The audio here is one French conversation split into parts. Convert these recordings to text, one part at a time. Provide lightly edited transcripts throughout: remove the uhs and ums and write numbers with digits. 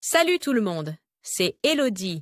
Salut tout le monde, c'est Elodie.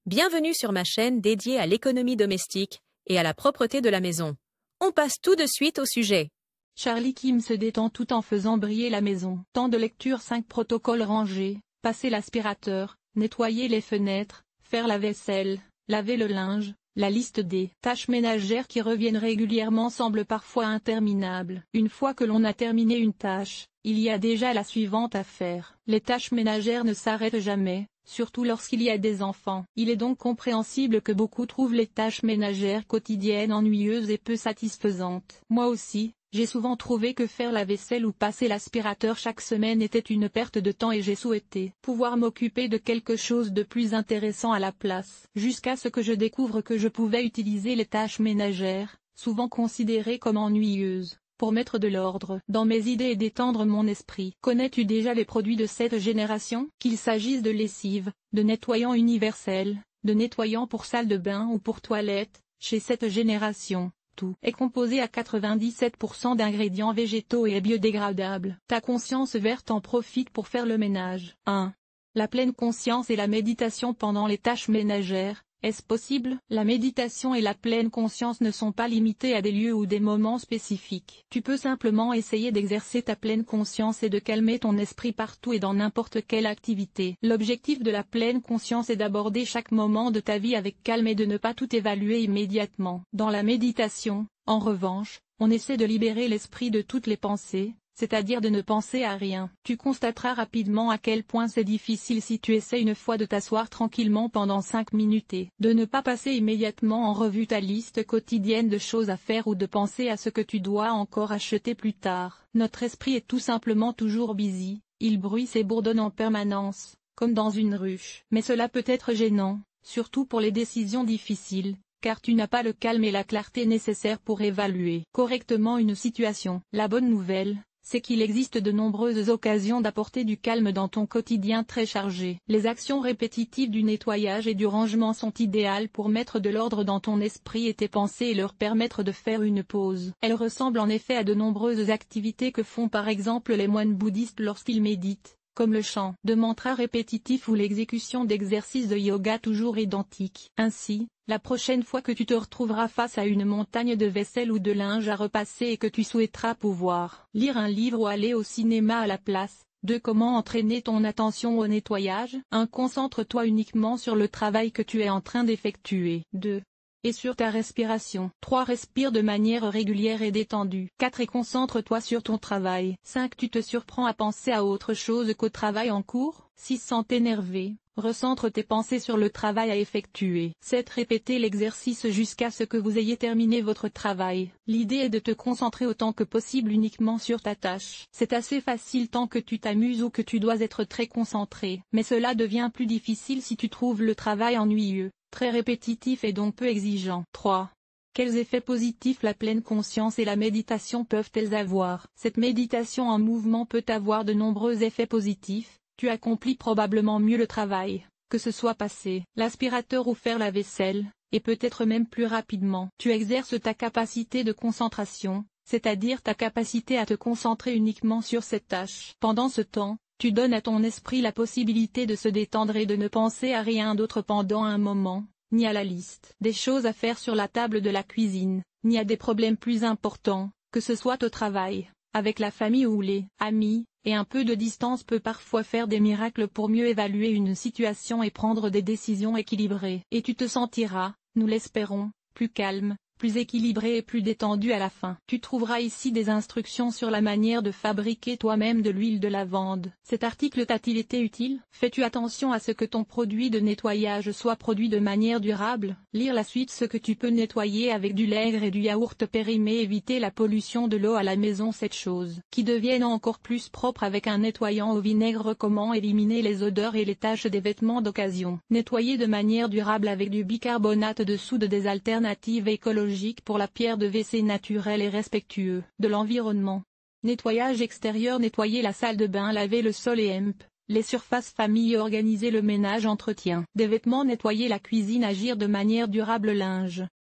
Bienvenue sur ma chaîne dédiée à l'économie domestique et à la propreté de la maison. On passe tout de suite au sujet. Charlie Kim se détend tout en faisant briller la maison. Temps de lecture 5 protocoles rangés, passer l'aspirateur, nettoyer les fenêtres, faire la vaisselle, laver le linge. La liste des tâches ménagères qui reviennent régulièrement semble parfois interminable. Une fois que l'on a terminé une tâche, il y a déjà la suivante à faire. Les tâches ménagères ne s'arrêtent jamais, surtout lorsqu'il y a des enfants. Il est donc compréhensible que beaucoup trouvent les tâches ménagères quotidiennes ennuyeuses et peu satisfaisantes. Moi aussi, j'ai souvent trouvé que faire la vaisselle ou passer l'aspirateur chaque semaine était une perte de temps et j'ai souhaité pouvoir m'occuper de quelque chose de plus intéressant à la place. Jusqu'à ce que je découvre que je pouvais utiliser les tâches ménagères, souvent considérées comme ennuyeuses, pour mettre de l'ordre dans mes idées et détendre mon esprit. Connais-tu déjà les produits de cette génération? Qu'il s'agisse de lessive, de nettoyant universel, de nettoyant pour salle de bain ou pour toilette, chez cette génération, tout est composé à 97% d'ingrédients végétaux et est biodégradable. Ta conscience verte en profite pour faire le ménage. 1. La pleine conscience et la méditation pendant les tâches ménagères. Est-ce possible? La méditation et la pleine conscience ne sont pas limitées à des lieux ou des moments spécifiques. Tu peux simplement essayer d'exercer ta pleine conscience et de calmer ton esprit partout et dans n'importe quelle activité. L'objectif de la pleine conscience est d'aborder chaque moment de ta vie avec calme et de ne pas tout évaluer immédiatement. Dans la méditation, en revanche, on essaie de libérer l'esprit de toutes les pensées, c'est-à-dire de ne penser à rien. Tu constateras rapidement à quel point c'est difficile si tu essaies une fois de t'asseoir tranquillement pendant 5 minutes et de ne pas passer immédiatement en revue ta liste quotidienne de choses à faire ou de penser à ce que tu dois encore acheter plus tard. Notre esprit est tout simplement toujours busy, il bruisse et bourdonne en permanence, comme dans une ruche. Mais cela peut être gênant, surtout pour les décisions difficiles, car tu n'as pas le calme et la clarté nécessaires pour évaluer correctement une situation. La bonne nouvelle, c'est qu'il existe de nombreuses occasions d'apporter du calme dans ton quotidien très chargé. Les actions répétitives du nettoyage et du rangement sont idéales pour mettre de l'ordre dans ton esprit et tes pensées et leur permettre de faire une pause. Elles ressemblent en effet à de nombreuses activités que font par exemple les moines bouddhistes lorsqu'ils méditent, comme le chant de mantras répétitifs ou l'exécution d'exercices de yoga toujours identiques. Ainsi, la prochaine fois que tu te retrouveras face à une montagne de vaisselle ou de linge à repasser et que tu souhaiteras pouvoir lire un livre ou aller au cinéma à la place, 2. Comment entraîner ton attention au nettoyage? 1. Concentre-toi uniquement sur le travail que tu es en train d'effectuer. 2. Et sur ta respiration. 3. Respire de manière régulière et détendue. 4. Et concentre-toi sur ton travail. 5. Tu te surprends à penser à autre chose qu'au travail en cours. 6. Sans t'énerver, recentre tes pensées sur le travail à effectuer. 7. Répétez l'exercice jusqu'à ce que vous ayez terminé votre travail. L'idée est de te concentrer autant que possible uniquement sur ta tâche. C'est assez facile tant que tu t'amuses ou que tu dois être très concentré. Mais cela devient plus difficile si tu trouves le travail ennuyeux, très répétitif et donc peu exigeant. 3. Quels effets positifs la pleine conscience et la méditation peuvent-elles avoir? Cette méditation en mouvement peut avoir de nombreux effets positifs. Tu accomplis probablement mieux le travail, que ce soit passer l'aspirateur ou faire la vaisselle, et peut-être même plus rapidement. Tu exerces ta capacité de concentration, c'est-à-dire ta capacité à te concentrer uniquement sur cette tâche. Pendant ce temps, tu donnes à ton esprit la possibilité de se détendre et de ne penser à rien d'autre pendant un moment, ni à la liste des choses à faire sur la table de la cuisine, ni à des problèmes plus importants, que ce soit au travail, avec la famille ou les amis. Et un peu de distance peut parfois faire des miracles pour mieux évaluer une situation et prendre des décisions équilibrées. Et tu te sentiras, nous l'espérons, plus calme, plus équilibré et plus détendu à la fin. Tu trouveras ici des instructions sur la manière de fabriquer toi-même de l'huile de lavande. Cet article t'a-t-il été utile? Fais-tu attention à ce que ton produit de nettoyage soit produit de manière durable? Lire la suite. Ce que tu peux nettoyer avec du lait et du yaourt périmé. Éviter la pollution de l'eau à la maison. 7 choses qui deviennent encore plus propres avec un nettoyant au vinaigre. Comment éliminer les odeurs et les taches des vêtements d'occasion? Nettoyer de manière durable avec du bicarbonate de soude. Des alternatives écologiques pour la pierre de WC naturelle et respectueux de l'environnement. Nettoyage extérieur. Nettoyer la salle de bain. Laver le sol et les surfaces famille. Organiser le ménage. Entretien des vêtements. Nettoyer la cuisine. Agir de manière durable. Linge.